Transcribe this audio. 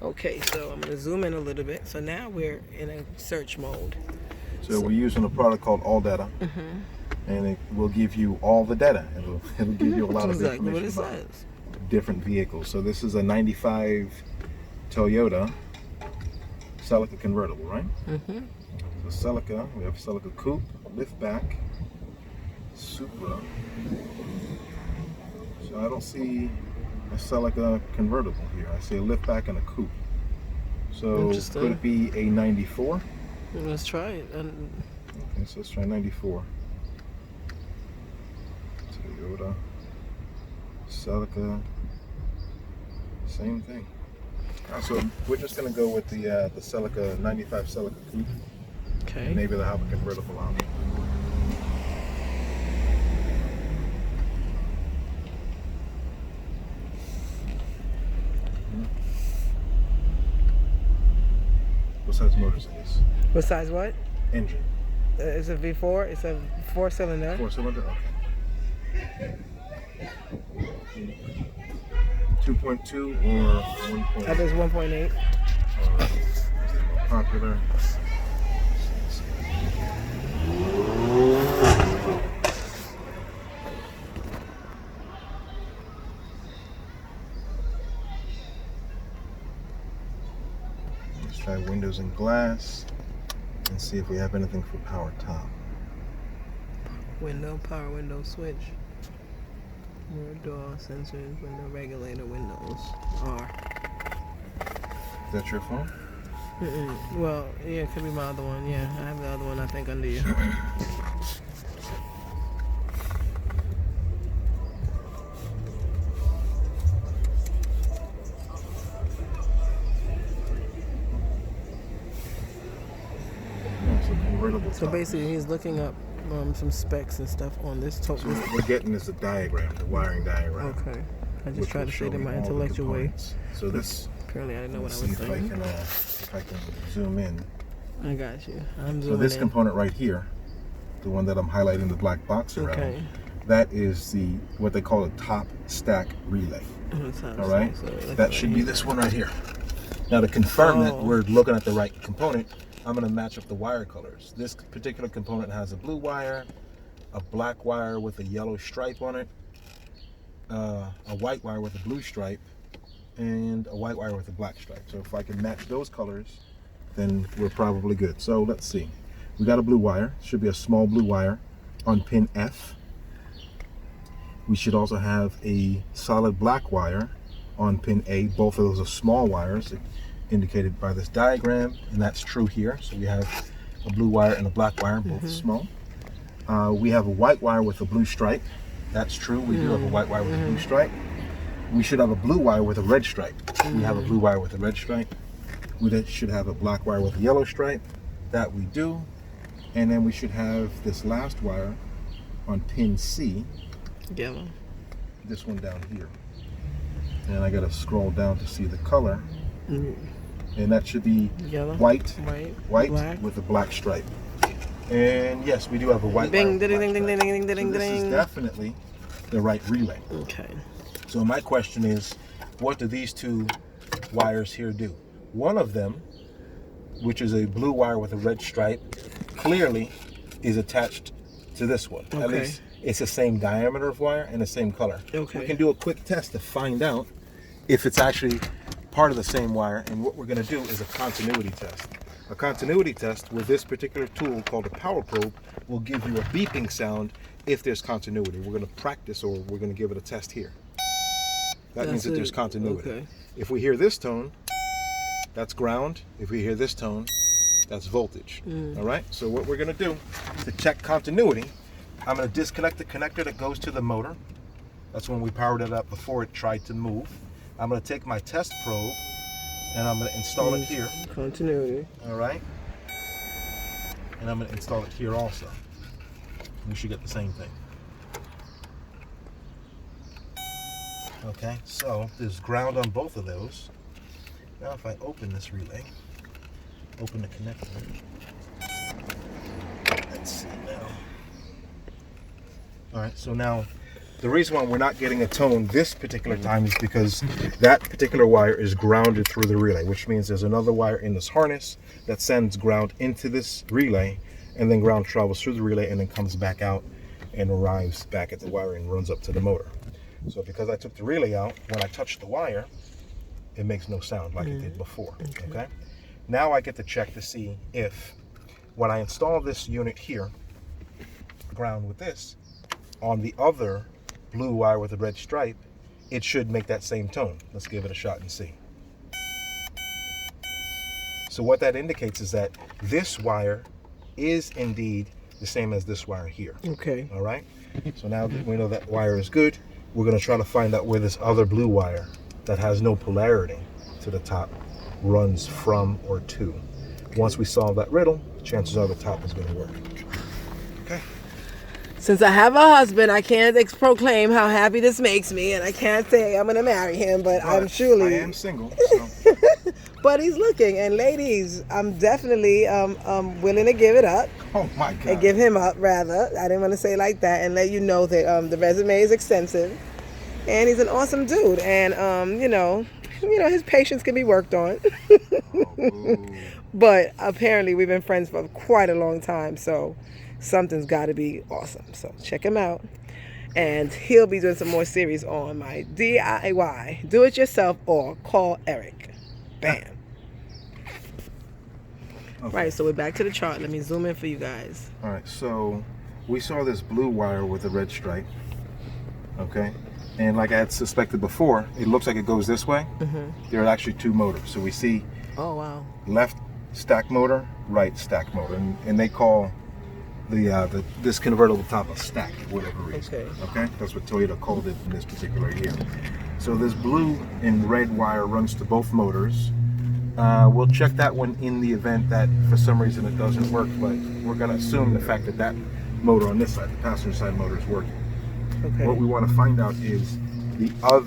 Okay, so I'm going to zoom in a little bit. So now we're in a search mode. So we're using a product called All Data, and it will give you all the data. It'll give you a lot of exactly information what it about says. different vehicles. So this is a 95 Toyota Celica convertible, right? So Celica, we have Celica Coupe, Liftback, Supra. So I don't see a Celica convertible here. I see a liftback and a coupe. So could it be a 94? Let's try it. Okay, so let's try 94. Toyota Celica, same thing. So we're just gonna go with the Celica 95 Celica coupe. Okay. And maybe they'll have a convertible on. What size motor is this? What size what? Engine. It's a V4. It's a 4-cylinder. 4-cylinder? Okay. 2.2 or 1.8? That is 1.8. Popular. Let's try windows and glass and see if we have anything for power top. Window, power window switch. Rear door, sensors, window regulator, windows are. Is that your phone? Well, yeah, it could be my other one. Yeah, I have the other one, I think, under you. So basically, he's looking up some specs and stuff on this. So what we're getting is a diagram, the wiring diagram. Okay. I just try to say it in my intellectual way. So this. Apparently, I didn't know what I was saying. If I can zoom in. I got you. I'm zooming So this in. component right here, the one that I'm highlighting the black box around, okay. That is what they call a top stack relay. All right, that should be this one right here. Now to confirm that we're looking at the right component, I'm going to match up the wire colors. This particular component has a blue wire, a black wire with a yellow stripe on it, a white wire with a blue stripe, and a white wire with a black stripe. So if I can match those colors, then we're probably good. So let's see. We got a blue wire. Should be a small blue wire on pin F. We should also have a solid black wire on pin A. Both of those are small wires indicated by this diagram, and that's true here. So we have a blue wire and a black wire, both small. We have a white wire with a blue stripe. That's true. We do have a white wire with a blue stripe. We should have a blue wire with a red stripe. We have a blue wire with a red stripe. We should have a black wire with a yellow stripe. That we do. And then we should have this last wire on pin C. Yellow. This one down here. And I gotta scroll down to see the color. And that should be yellow, white black. with a black stripe. And yes, we do have a white wire. Ding, ding, ding, ding, ding, ding, ding, so this is definitely the right relay. Okay. So my question is, what do these two wires here do? One of them, which is a blue wire with a red stripe, clearly is attached to this one. Okay. At least it's the same diameter of wire and the same color. Okay. We can do a quick test to find out if it's actually part of the same wire, and what we're going to do is a continuity test. A continuity test with this particular tool called a power probe will give you a beeping sound if there's continuity. We're going to practice, or we're going to give it a test here. That means that there's continuity. Okay. If we hear this tone, that's ground. If we hear this tone, that's voltage. All right, so what we're going to do to check continuity, I'm going to disconnect the connector that goes to the motor. That's when we powered it up before it tried to move. I'm going to take my test probe and I'm going to install it here. Continuity. All right. And I'm going to install it here also. We should get the same thing. Okay, so there's ground on both of those. Now if I open this relay, open the connector. Let's see now. All right, so now The reason why we're not getting a tone this particular time is because that particular wire is grounded through the relay, which means there's another wire in this harness that sends ground into this relay, and then ground travels through the relay and then comes back out and arrives back at the wire and runs up to the motor. So because I took the relay out, when I touch the wire, it makes no sound like it did before. Okay. Now I get to check to see if when I install this unit here, ground with this, on the other blue wire with a red stripe, it should make that same tone. Let's give it a shot and see. So what that indicates is that this wire is indeed the same as this wire here. Okay. All right. So now that we know that wire is good, we're going to try to find out where this other blue wire that has no polarity to the top runs from or to. Once we solve that riddle, chances are the top is going to work. Okay. Since I have a husband, I can't proclaim how happy this makes me, and I can't say I'm going to marry him, but I'm surely... I am single, so... But he's looking, and ladies, I'm definitely willing to give it up. Oh my God. And give him up, rather. I didn't want to say it like that, and let you know that the resume is extensive, and he's an awesome dude, and you know, his patience can be worked on. But apparently, we've been friends for quite a long time, so something's got to be awesome. So check him out, and he'll be doing some more series on my DIY, do it yourself, or call Eric. Bam. Okay. Right, so we're back to the chart. Let me zoom in for you guys. All right, so we saw this blue wire with a red stripe. Okay, and like I had suspected before, it looks like it goes this way. There are actually two motors. So we see left stack motor, right stack motor, and they call this convertible top a stack for whatever reason. Okay, that's what Toyota called it in this particular year. So this blue and red wire runs to both motors. We'll check that one in the event that for some reason it doesn't work, but we're going to assume the fact that that motor on this side, the passenger side motor, is working. What we want to find out is the other